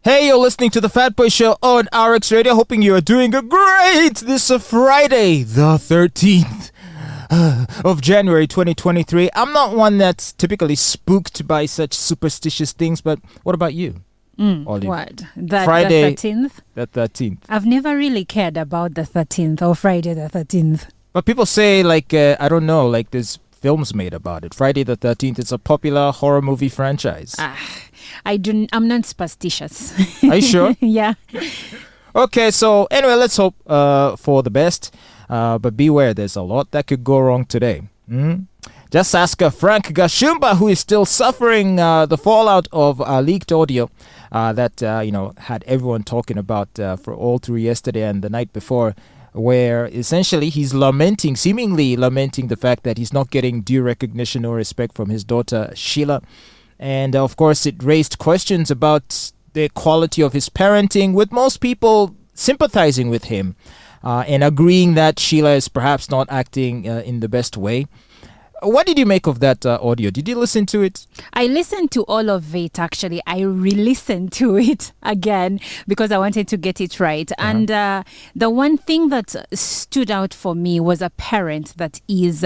Hey, you're listening to the Fatboy Show on RX Radio. Hoping you are doing great this Friday, the 13th of January 2023. I'm not one that's typically spooked by such superstitious things, but what about you? What? Friday, the 13th? The 13th. I've never really cared about the 13th or Friday the 13th. But people say, I don't know, there's films made about it. Friday the 13th is a popular horror movie franchise. I'm not superstitious. Are you sure? Yeah. Okay, so anyway, let's hope for the best. But beware, there's a lot that could go wrong today. Just ask Frank Gashumba, who is still suffering the fallout of leaked audio that had everyone talking about for all through yesterday and the night before, where essentially he's seemingly lamenting the fact that he's not getting due recognition or respect from his daughter Sheila. And of course, it raised questions about the quality of his parenting, with most people sympathizing with him and agreeing that Sheila is perhaps not acting in the best way. What did you make of that audio? Did you listen to it? I listened to all of it, actually. I re-listened to it again because I wanted to get it right. Uh-huh. And the one thing that stood out for me was a parent that is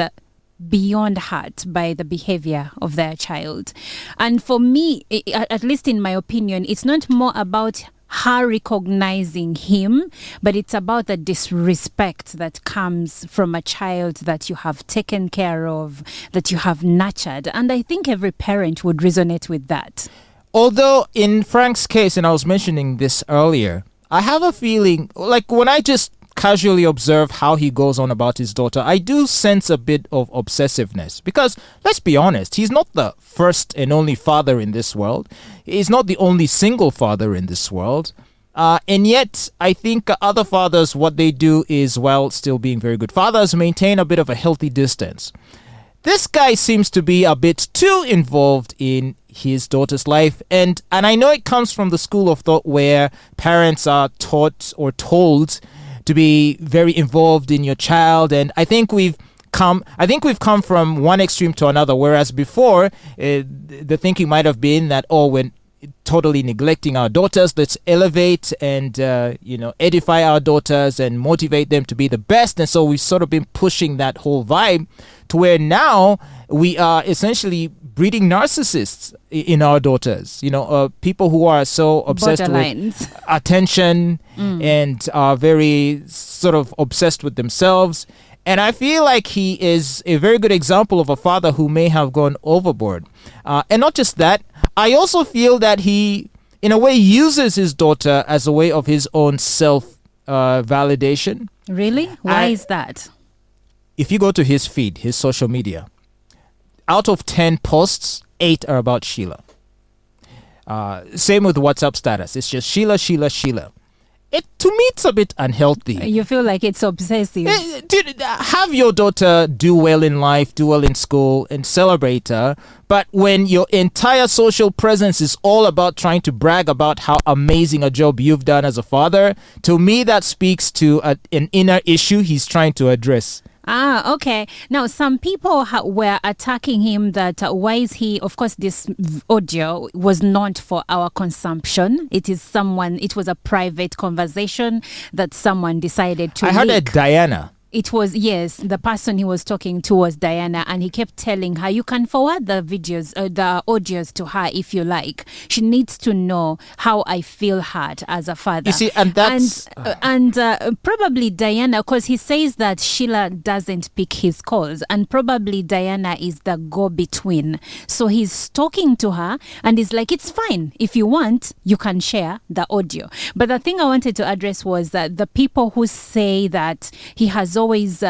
beyond hurt by the behavior of their child. And for me, at least in my opinion, it's not more about her recognizing him, but it's about the disrespect that comes from a child that you have taken care of, that you have nurtured. And I think every parent would resonate with that. Although in Frank's case, and I was mentioning this earlier, I have a feeling, when I just casually observe how he goes on about his daughter, I do sense a bit of obsessiveness. Because, let's be honest, he's not the first and only father in this world. He's not the only single father in this world. And yet, I think other fathers, what they do is, while still being very good fathers, maintain a bit of a healthy distance. This guy seems to be a bit too involved in his daughter's life. And I know it comes from the school of thought where parents are taught or told to be very involved in your child, and I think we've come from one extreme to another. Whereas before, the thinking might have been that we're totally neglecting our daughters. Let's elevate and edify our daughters and motivate them to be the best. And so we've sort of been pushing that whole vibe to where now we are essentially breeding narcissists in our daughters. People who are so obsessed with attention and are very sort of obsessed with themselves. And I feel like he is a very good example of a father who may have gone overboard. And not just that, I also feel that he, in a way, uses his daughter as a way of his own self-validation. Really? Why is that? If you go to his feed, his social media, out of 10 posts, 8 are about Sheila. Same with WhatsApp status. It's just Sheila, Sheila, Sheila. To me, it's a bit unhealthy. You feel like it's obsessive. Have your daughter do well in life, do well in school, and celebrate her. But when your entire social presence is all about trying to brag about how amazing a job you've done as a father, to me, that speaks to an inner issue he's trying to address. Okay. Now, some people were attacking him that why is he, of course, this audio was not for our consumption. It was a private conversation that someone decided to I heard leak. that Diana. It was, yes, the person he was talking to was Diana, and he kept telling her, you can forward the videos, the audios to her if you like. She needs to know how I feel hurt as a father. You see, and that's... And probably Diana, because he says that Sheila doesn't pick his calls, and probably Diana is the go-between. So he's talking to her, and he's like, it's fine. If you want, you can share the audio. But the thing I wanted to address was that the people who say that he has always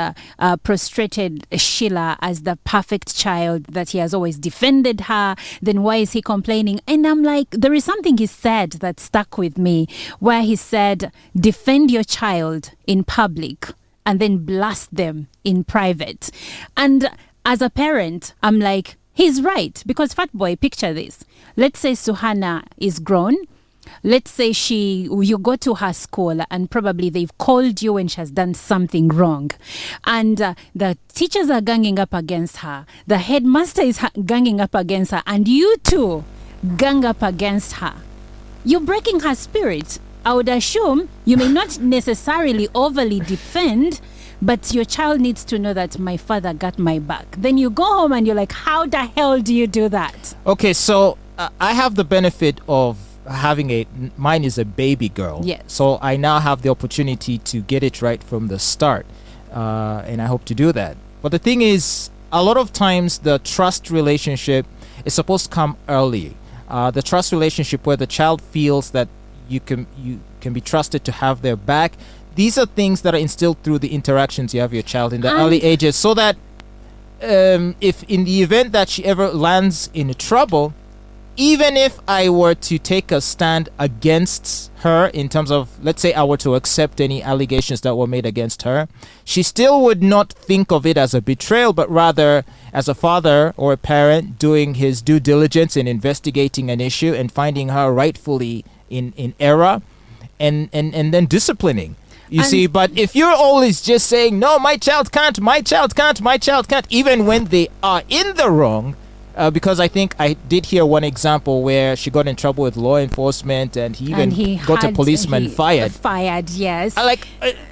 prostrated Sheila as the perfect child, that he has always defended her, then why is he complaining? And I'm like, there is something he said that stuck with me, where he said, defend your child in public and then blast them in private. And as a parent, I'm like, he's right. Because Fatboy, picture this. Let's say Suhana is grown. Let's say you go to her school and probably they've called you when she has done something wrong. And the teachers are ganging up against her. The headmaster is ganging up against her. And you two gang up against her. You're breaking her spirit. I would assume you may not necessarily overly defend, but your child needs to know that my father got my back. Then you go home and you're like, how the hell do you do that? Okay, so I have the benefit of having mine is a baby girl. Yes. So I now have the opportunity to get it right from the start. And I hope to do that. But the thing is, a lot of times the trust relationship is supposed to come early. The trust relationship where the child feels that you can be trusted to have their back. These are things that are instilled through the interactions you have with your child in the early ages, so that if in the event that she ever lands in trouble, even if I were to take a stand against her in terms of, let's say I were to accept any allegations that were made against her, she still would not think of it as a betrayal, but rather as a father or a parent doing his due diligence in investigating an issue and finding her rightfully in error and then disciplining. You see, but if you're always just saying, no, my child can't, even when they are in the wrong, because I think I did hear one example where she got in trouble with law enforcement and he got a policeman fired. Fired, yes.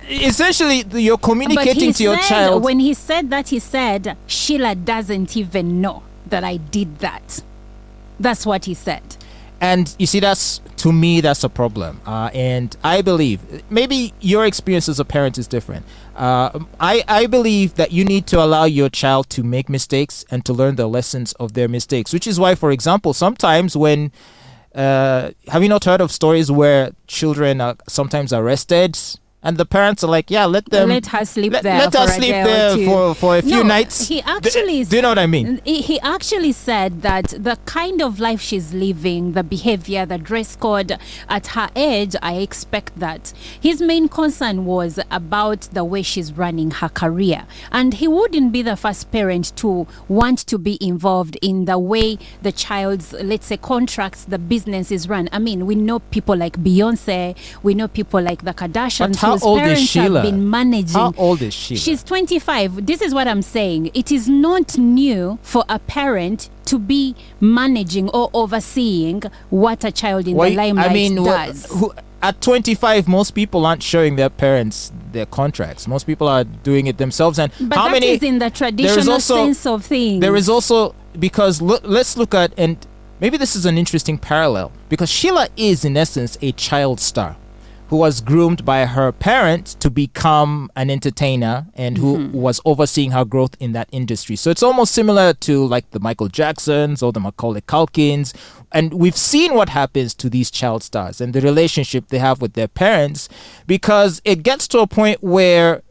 Essentially, you're communicating to your child. When he said that, he said, Sheila doesn't even know that I did that. That's what he said. And you see, to me, that's a problem. And I believe, maybe your experience as a parent is different. I believe that you need to allow your child to make mistakes and to learn the lessons of their mistakes, which is why, for example, sometimes when, have you not heard of stories where children are sometimes arrested? And the parents are like, yeah, let her sleep there. Let her sleep there for a few nights. He actually do you know what I mean? He actually said that the kind of life she's living, the behavior, the dress code at her age, I expect that. His main concern was about the way she's running her career. And he wouldn't be the first parent to want to be involved in the way the child's, let's say, contracts, the business is run. I mean, we know people like Beyonce, we know people like the Kardashians. How old is Sheila? Have been managing. How old is Sheila? She's 25. This is what I'm saying. It is not new for a parent to be managing or overseeing what a child in the limelight does. At 25, most people aren't showing their parents their contracts. Most people are doing it themselves. And but that is in the traditional sense of things. There is also, because let's look at, and maybe this is an interesting parallel, because Sheila is in essence a child star who was groomed by her parents to become an entertainer and who was overseeing her growth in that industry. So it's almost similar to like the Michael Jacksons or the Macaulay Culkins. And we've seen what happens to these child stars and the relationship they have with their parents, because it gets to a point where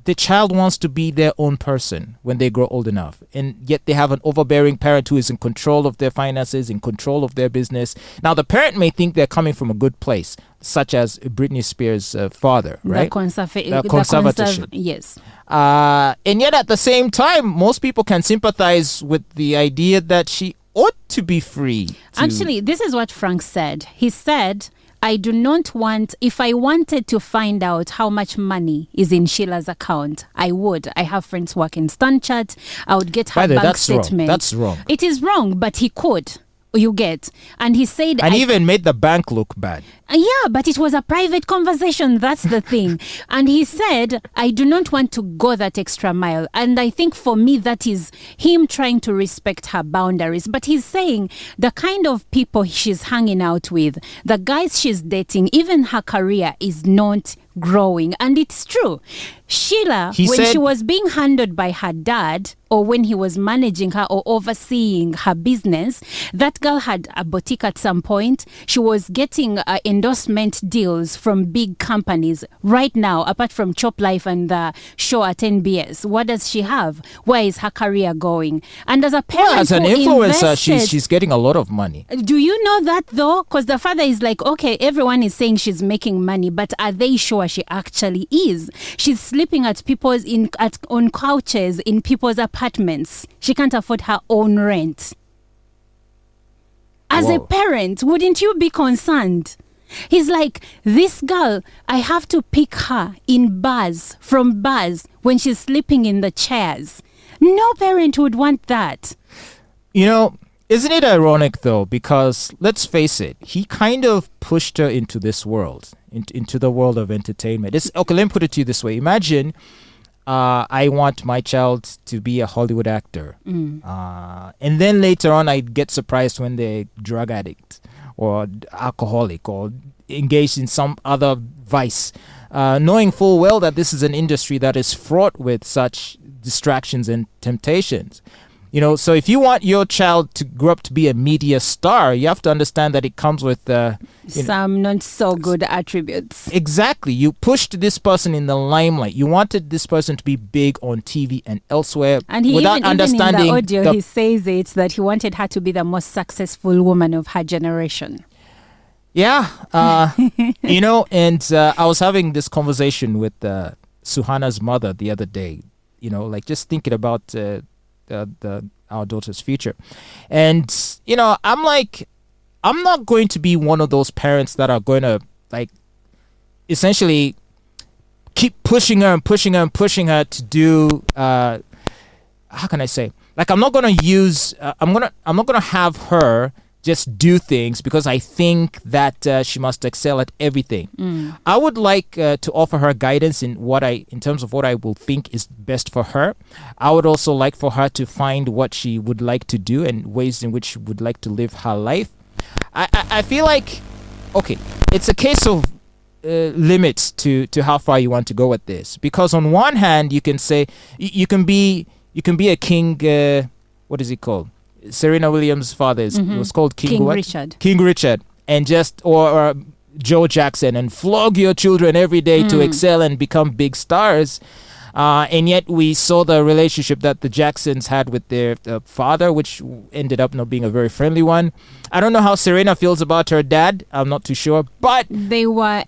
the child wants to be their own person when they grow old enough. And yet they have an overbearing parent who is in control of their finances, in control of their business. Now, the parent may think they're coming from a good place, such as Britney Spears' father, right? The conservatorship. Yes. And yet at the same time, most people can sympathize with the idea that she ought to be free. Actually, this is what Frank said. He said, I do not want, if I wanted to find out how much money is in Sheila's account, I would. I have friends who work in StanChart. I would get her bank statement. That's wrong. It is wrong, but he could. You get. And he said... And even made the bank look bad. Yeah, but it was a private conversation. That's the thing. And he said, I do not want to go that extra mile. And I think for me, that is him trying to respect her boundaries. But he's saying the kind of people she's hanging out with, the guys she's dating, even her career is not growing. And it's true. Sheila, she was being handled by her dad, or when he was managing her or overseeing her business, that girl had a boutique at some point. She was getting endorsement deals from big companies. Right now, apart from Chop Life and the show at NBS, what does she have? Where is her career going? And as a parent, as an influencer, she's getting a lot of money. Do you know that though? Because the father is like, okay, everyone is saying she's making money, but are they sure she actually is? She's sleeping at people's on couches in people's apartments. She can't afford her own rent. As a parent, wouldn't you be concerned? He's like, this girl, I have to pick her from bars when she's sleeping in the chairs. No parent would want that. You know, Isn't it ironic though? Because let's face it, he kind of pushed her into this world, into the world of entertainment. Okay, let me put it to you this way. Imagine I want my child to be a Hollywood actor. And then later on, I get surprised when they're drug addict or alcoholic or engaged in some other vice, knowing full well that this is an industry that is fraught with such distractions and temptations. So if you want your child to grow up to be a media star, you have to understand that it comes with some not so good attributes. Exactly. You pushed this person in the limelight. You wanted this person to be big on TV and elsewhere, and without understanding. Even in the audio, he says it that he wanted her to be the most successful woman of her generation. Yeah. And I was having this conversation with Suhana's mother the other day. Just thinking about our daughter's future, and I'm like, I'm not going to be one of those parents that are going to essentially keep pushing her to do how can I say, I'm not going to use I'm not going to have her just do things because I think that she must excel at everything. I would like to offer her guidance in terms of what I will think is best for her. I would also like for her to find what she would like to do and ways in which she would like to live her life. I feel like, okay, it's a case of limits to how far you want to go with this. Because on one hand, you can say you can be a king. What is it called? Serena Williams' father was called King Richard. King Richard, and or Joe Jackson, and flog your children every day to excel and become big stars. And yet we saw the relationship that the Jacksons had with their father, which ended up not being a very friendly one. I don't know how Serena feels about her dad. I'm not too sure, but they were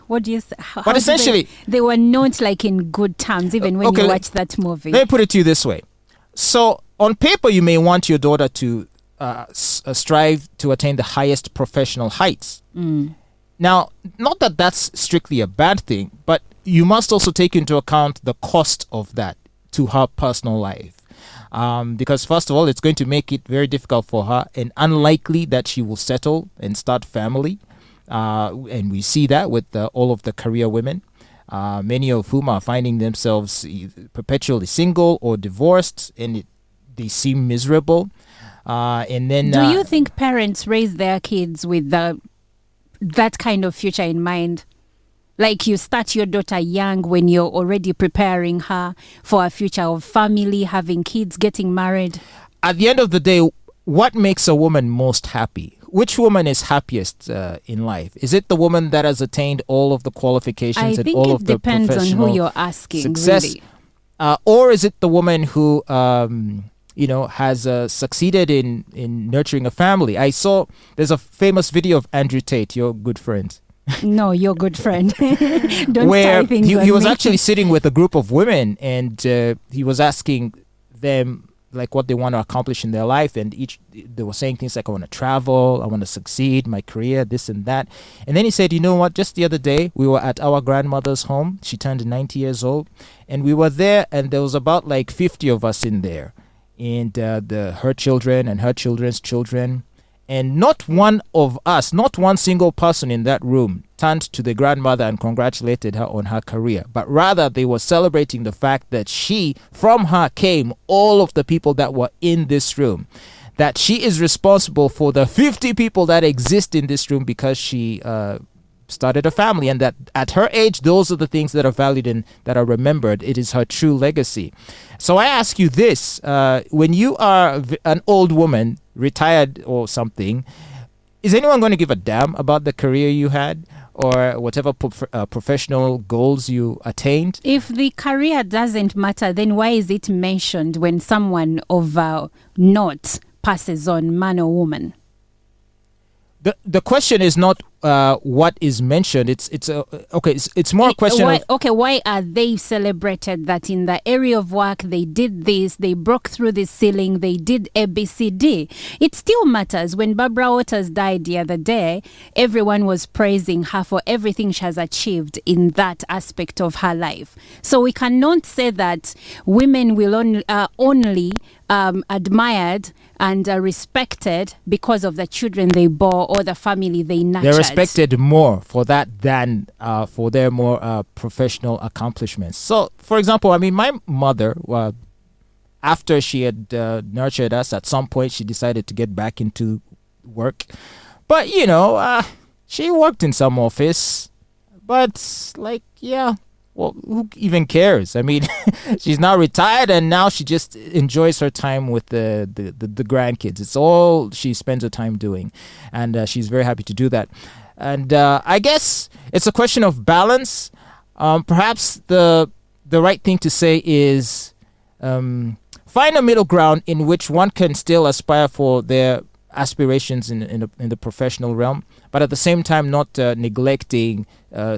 what do you say? But essentially, they were not in good terms, even when you watch that movie. Let me put it to you this way. So on paper, you may want your daughter to strive to attain the highest professional heights. Now, not that that's strictly a bad thing, but you must also take into account the cost of that to her personal life. Because first of all, it's going to make it very difficult for her and unlikely that she will settle and start family. And we see that with all of the career women. Many of whom are finding themselves perpetually single or divorced, and they seem miserable. And then, do you think parents raise their kids with that kind of future in mind? You start your daughter young when you're already preparing her for a future of family, having kids, getting married. At the end of the day, what makes a woman most happy? Which woman is happiest in life? Is it the woman that has attained all of the qualifications and all of the professional success? I think it depends on who you're asking, really. Or is it the woman who, has succeeded in nurturing a family? There's a famous video of Andrew Tate, your good friend. No, your good friend. Don't where start things he was me. actually sitting with a group of women, and he was asking them what they want to accomplish in their life, and they were saying things like, I want to travel, I want to succeed, my career, this and that. And then he said, you know what, just the other day we were at our grandmother's home. She turned 90 years old, and we were there, and there was about 50 of us in there, and her children and her children's children. And not one of us, not one single person in that room turned to the grandmother and congratulated her on her career. But rather, they were celebrating the fact that from her came all of the people that were in this room. That she is responsible for the 50 people that exist in this room because she started a family. And that at her age, those are the things that are valued and that are remembered. It is her true legacy. So I ask you this, when you are an old woman, retired or something, is anyone going to give a damn about the career you had or whatever professional goals you attained? If the career doesn't matter, then why is it mentioned when someone of note passes on, man or woman? The question is not what is mentioned. It's more a question of why are they celebrated that in the area of work they did this, they broke through the ceiling, they did ABCD? It still matters. When Barbara Waters died the other day, everyone was praising her for everything she has achieved in that aspect of her life. So we cannot say that women will only admired and respected because of the children they bore or the family they nurtured. They're respected more for that than for their more professional accomplishments. So, for example, I mean, my mother, after she had nurtured us, at some point she decided to get back into work. But, she worked in some office. But, well, who even cares? I mean, she's now retired and now she just enjoys her time with the grandkids. It's all she spends her time doing. And she's very happy to do that. And I guess it's a question of balance. Perhaps the right thing to say is find a middle ground in which one can still aspire for their aspirations in the professional realm, but at the same time not neglecting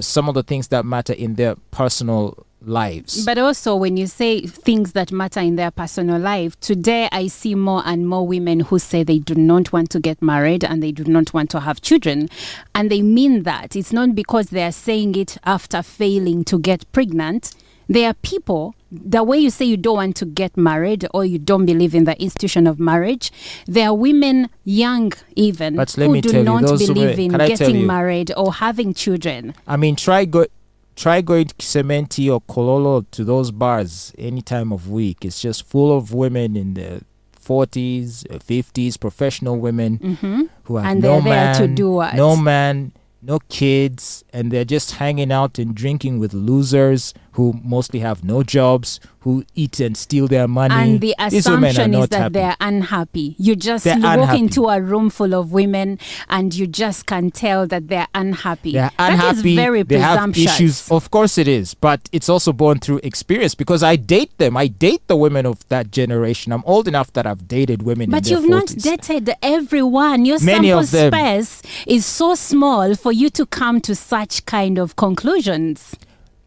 some of the things that matter in their personal lives. But also, when you say things that matter in their personal life, today I see more and more women who say they do not want to get married and they do not want to have children. And they mean that. It's not because they are saying it after failing to get pregnant. There are people, the way you say you don't want to get married or you don't believe in the institution of marriage, there are women, young even, who do not believe in getting married or having children. I mean, try going to Cementi or Kololo to those bars any time of week. It's just full of women in the 40s, 50s, professional women who have and they're there to do what? No man, no kids, and they're just hanging out and drinking with losers who mostly have no jobs, who eat and steal their money. And the assumption is that they're unhappy. You walk into a room full of women and you just can tell that they're unhappy. They're unhappy. That is very presumptuous. Have issues. Of course it is, but it's also born through experience because I date them. I date the women of that generation. I'm old enough that I've dated women but in their 40s. But you've not dated everyone. Your sample space is so small for you to come to such kind of conclusions.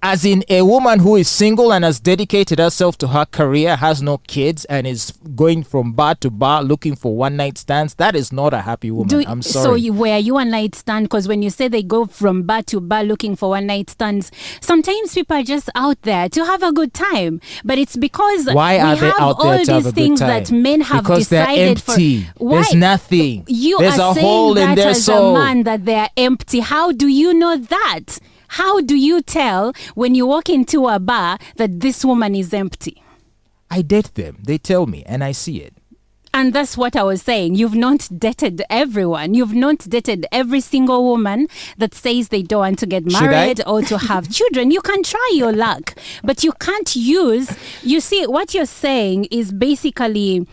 As in a woman who is single and has dedicated herself to her career, has no kids, and is going from bar to bar looking for one-night stands, that is not a happy woman. I'm sorry. So were you one-night stand? Because when you say they go from bar to bar looking for one-night stands, sometimes people are just out there to have a good time. But it's because why are they out there to have a good time? All these things that men have because decided they're empty. Why? There's nothing. There's a hole in their soul. As a man that they're empty. How do you know that? How do you tell when you walk into a bar that this woman is empty? I date them. They tell me and I see it. And that's what I was saying. You've not dated everyone. You've not dated every single woman that says they don't want to get married or to have children. You can try your luck, but you can't use... You see, what you're saying is basically...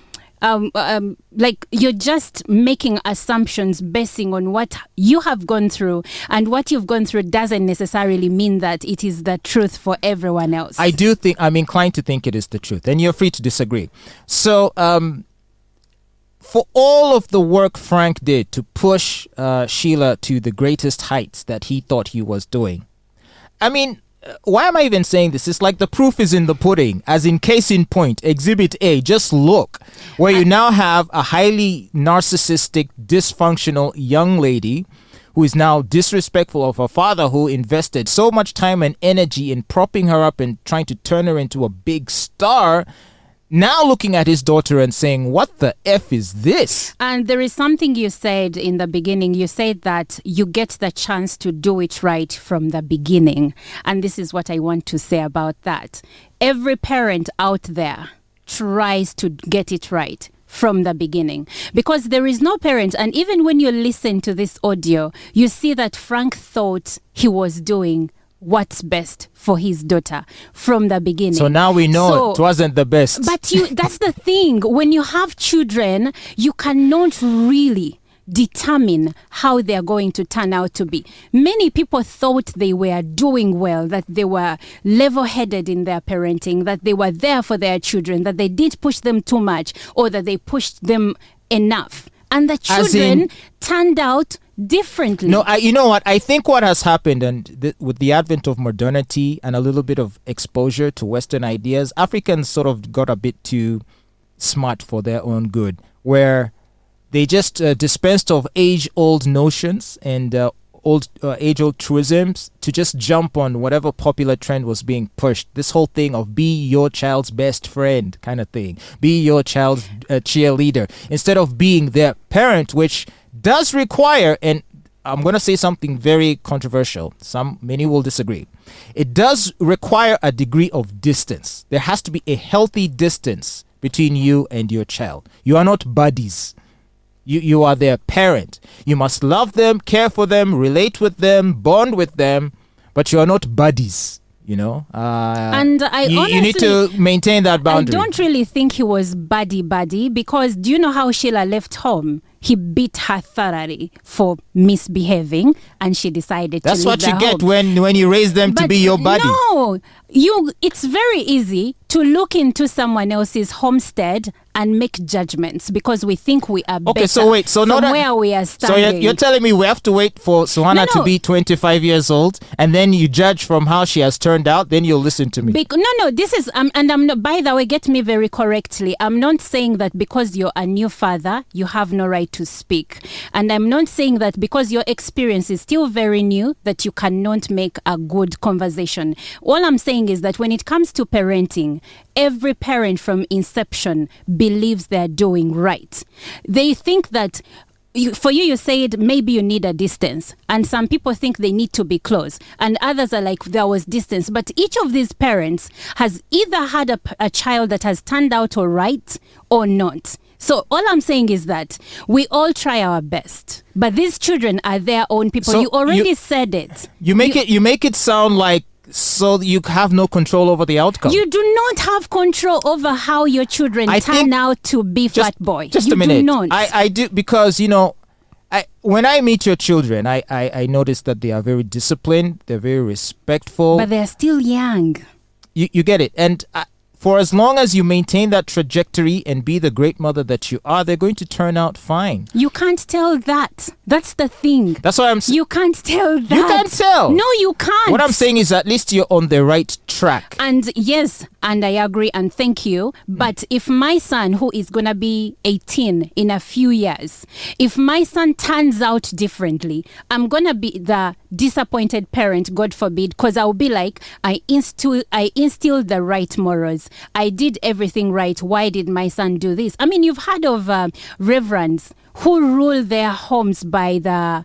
like you're just making assumptions basing on what you have gone through, and what you've gone through doesn't necessarily mean that it is the truth for everyone else. I'm inclined to think it is the truth, and you're free to disagree. So for all of the work Frank did to push Sheila to the greatest heights that he thought he was doing, I mean, why am I even saying this? It's like the proof is in the pudding, as in case in point, Exhibit A, just look, where you now have a highly narcissistic, dysfunctional young lady who is now disrespectful of her father, who invested so much time and energy in propping her up and trying to turn her into a big star, now looking at his daughter and saying, what the F is this? And there is something you said in the beginning. You said that you get the chance to do it right from the beginning. And this is what I want to say about that. Every parent out there tries to get it right from the beginning, because there is no parent. And even when you listen to this audio, you see that Frank thought he was doing what's best for his daughter from the beginning. So now we know it wasn't the best. But that's the thing. When you have children, you cannot really determine how they're going to turn out to be. Many people thought they were doing well, that they were level-headed in their parenting, that they were there for their children, that they did push them too much, or that they pushed them enough. And the children turned out differently. No, you know what? I think what has happened, and with the advent of modernity and a little bit of exposure to Western ideas, Africans sort of got a bit too smart for their own good, where they just dispensed of age-old notions and age-old truisms to just jump on whatever popular trend was being pushed. This whole thing of be your child's best friend kind of thing, be your child's cheerleader, instead of being their parent, which does require, and I'm going to say something very controversial. Many will disagree. It does require a degree of distance. There has to be a healthy distance between you and your child. You are not buddies. You are their parent. You must love them, care for them, relate with them, bond with them, but you are not buddies. And honestly, you need to maintain that boundary. I don't really think he was buddy, because do you know how Sheila left home? He beat her thoroughly for misbehaving, and she decided That's to leave what you the get home. when you raise them to be your buddy. No, it's very easy to look into someone else's homestead and make judgments because we think we are better from where we are standing. So you're telling me we have to wait for Suhana to be 25 years old, and then you judge from how she has turned out, then you'll listen to me. This is, and I'm not, by the way, get me very correctly, I'm not saying that because you're a new father, you have no right to speak. And I'm not saying that because your experience is still very new, that you cannot make a good conversation. All I'm saying is that when it comes to parenting, every parent from inception believes they're doing right. They think that you said maybe you need a distance, and some people think they need to be close, and others are like there was distance. But each of these parents has either had a child that has turned out all right or not. So all I'm saying is that we all try our best, but these children are their own people. So you already said it. You make it sound like so you have no control over the outcome. You do not have control over how your children turn out to be Fatboy. Just you a minute. Do not. I do, because when I meet your children, I notice that they are very disciplined. They're very respectful. But they're still young. You get it. And for as long as you maintain that trajectory and be the great mother that you are, they're going to turn out fine. You can't tell that. That's the thing. That's what I'm saying. You can't tell that. You can't tell. No, you can't. What I'm saying is at least you're on the right track. And yes, and I agree and thank you. But if my son, who is going to be 18 in a few years, if my son turns out differently, I'm going to be the disappointed parent, God forbid, because I'll be like, I instilled the right morals. I did everything right. Why did my son do this? I mean, you've heard of reverends who rule their homes by the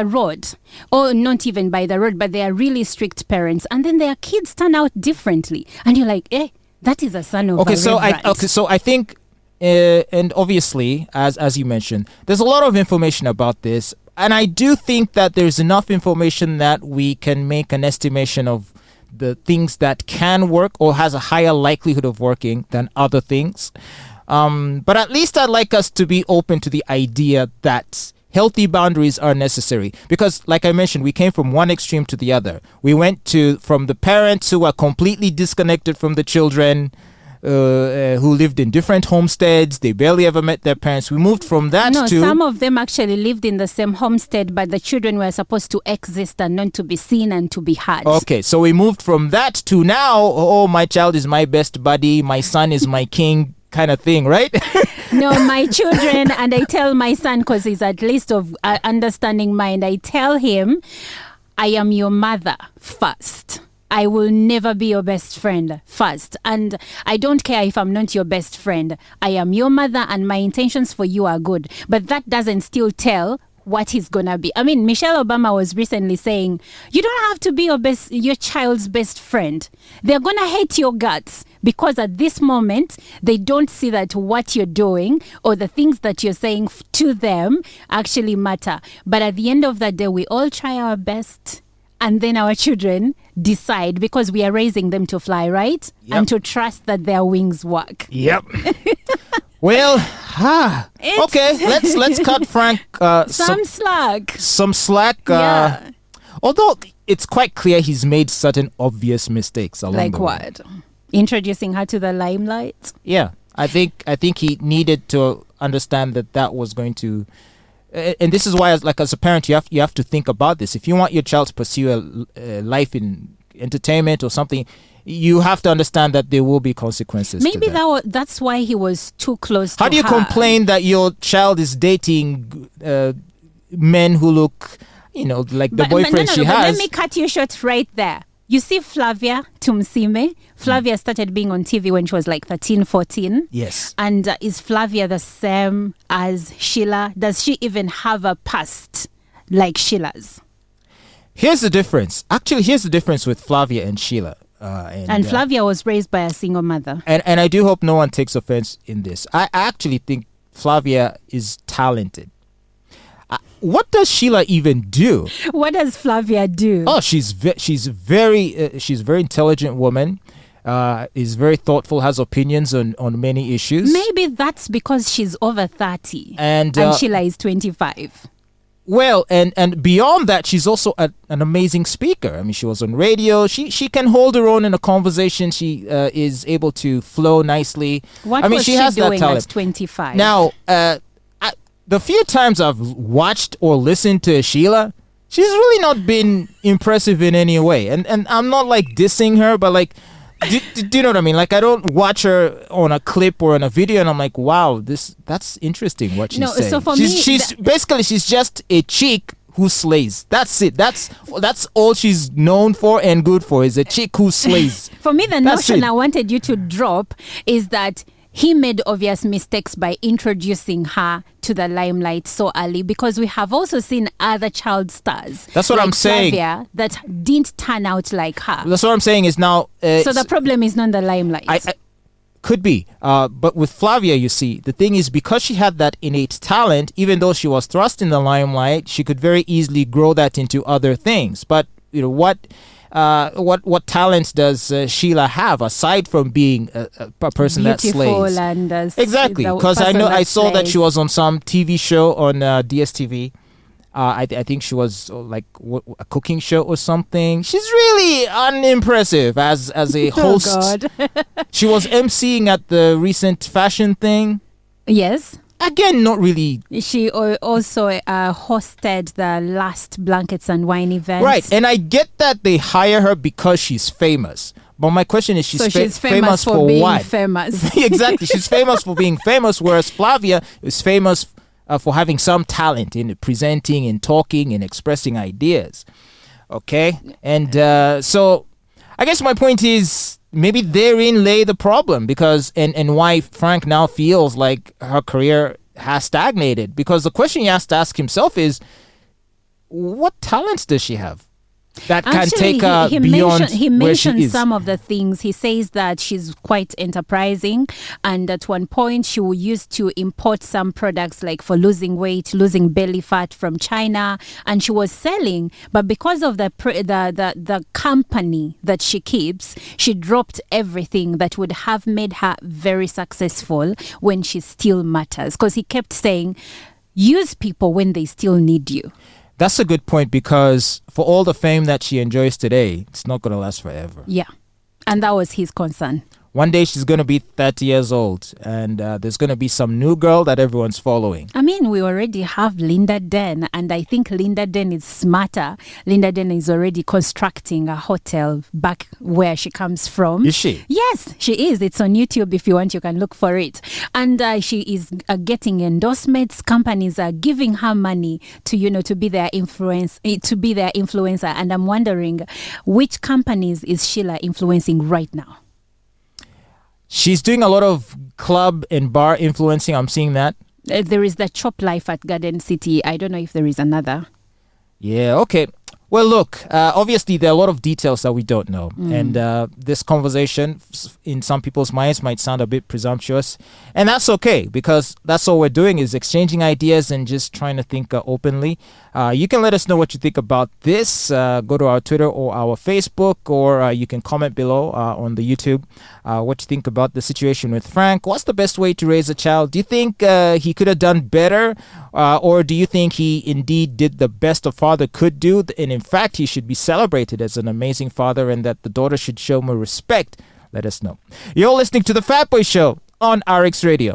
road, or not even by the road, but they are really strict parents, and then their kids turn out differently, and you're like, that is a son of a reverend. So I think, and obviously, as you mentioned, there's a lot of information about this, and I do think that there's enough information that we can make an estimation of the things that can work or has a higher likelihood of working than other things. But at least I'd like us to be open to the idea that healthy boundaries are necessary. Because, like I mentioned, we came from one extreme to the other. We went from the parents who are completely disconnected from the children, who lived in different homesteads. They barely ever met their parents. We moved from that to... some of them actually lived in the same homestead, but the children were supposed to exist and not to be seen and to be heard. Okay, so we moved from that to now, my child is my best buddy, my son is my king, kind of thing, right? No, my children, and I tell my son, because he's at least of understanding mind, I tell him, I am your mother first. I will never be your best friend first. And I don't care if I'm not your best friend. I am your mother and my intentions for you are good. But that doesn't still tell what he's going to be. I mean, Michelle Obama was recently saying, you don't have to be your child's best friend. They're going to hate your guts because at this moment, they don't see that what you're doing or the things that you're saying to them actually matter. But at the end of the day, we all try our best. And then our children decide, because we are raising them to fly, right? Yep. And to trust that their wings work. Yep. Well, okay, let's cut Frank some slack. Some slack. Yeah. Although it's quite clear he's made certain obvious mistakes along like the way. What? Introducing her to the limelight? Yeah, I think he needed to understand that was going to and this is why, as a parent, you have to think about this. If you want your child to pursue a life in entertainment or something, you have to understand that there will be consequences. Maybe to that. That's why he was too close to How do you her. complain that your child is dating men who look, like the boyfriend she has? Let me cut you short right there. You see Flavia Tumsime? Flavia started being on TV when she was like 13, 14. Yes. And is Flavia the same as Sheila? Does she even have a past like Sheila's? Here's the difference. Actually, here's the difference with Flavia and Sheila. And Flavia was raised by a single mother. And I do hope no one takes offense in this. I actually think Flavia is talented. What does Sheila even do? What does Flavia do? Oh, she's a very intelligent woman. Is very thoughtful, has opinions on many issues. Maybe that's because she's over 30 and Sheila is 25. Well, and beyond that, she's also an amazing speaker. I mean, she was on radio. She can hold her own in a conversation. She is able to flow nicely. What was she she has doing that talent. at 25? Now, the few times I've watched or listened to Sheila, she's really not been impressive in any way. And I'm not like dissing her, but like, do you know what I mean? Like, I don't watch her on a clip or in a video and I'm like, wow, that's interesting what she's saying. So for she's basically just a chick who slays. That's it. That's all she's known for and good for, is a chick who slays. For me, the notion I wanted you to drop is that he made obvious mistakes by introducing her to the limelight so early, because we have also seen other child stars. That's what like I'm saying. Flavia, that didn't turn out like her. That's what I'm saying is now. So the problem is not the limelight. I could be. But with Flavia, you see, the thing is, because she had that innate talent, even though she was thrust in the limelight, she could very easily grow that into other things. But what talents does Sheila have aside from being a person Beautiful that slays? And exactly, because I saw that she was on some TV show on DSTV. I think she was like a cooking show or something. She's really unimpressive as a host. Oh God. She was emceeing at the recent fashion thing. Yes. Again, not really. She also hosted the last Blankets and Wine event. Right, and I get that they hire her because she's famous. But my question is, she's famous for being what? Famous. Exactly, she's famous for being famous, whereas Flavia is famous for having some talent in presenting and talking and expressing ideas. Okay, and so I guess my point is, maybe therein lay the problem, because and why Frank now feels like her career has stagnated. Because the question he has to ask himself is, what talents does she have that can take her beyond he where she mentioned is? some of the things. He says that she's quite enterprising, and at one point she used to import some products like for losing weight, losing belly fat from China, and she was selling, but because of the company that she keeps, she dropped everything that would have made her very successful when she still matters. Because he kept saying, use people when they still need you. That's a good point, because for all the fame that she enjoys today, it's not going to last forever. Yeah. And that was his concern. One day she's going to be 30 years old, and there's going to be some new girl that everyone's following. I mean, we already have Linda Den, and I think Linda Den is smarter. Linda Den is already constructing a hotel back where she comes from. Is she? Yes, she is. It's on YouTube. If you want, you can look for it. And she is getting endorsements. Companies are giving her money to be their influencer. And I'm wondering, which companies is Sheila influencing right now? She's doing a lot of club and bar influencing. I'm seeing that. There is the Chop Life at Garden City. I don't know if there is another. Yeah, okay. Well, look, obviously there are a lot of details that we don't know. And this conversation, in some people's minds, might sound a bit presumptuous. And that's okay, because that's all we're doing is exchanging ideas and just trying to think openly. You can let us know what you think about this. Go to our Twitter or our Facebook, or you can comment below on the YouTube what you think about the situation with Frank. What's the best way to raise a child? Do you think he could have done better? Or do you think he indeed did the best a father could do? And in fact, he should be celebrated as an amazing father, and that the daughter should show more respect? Let us know. You're listening to The Fatboy Show on RX Radio.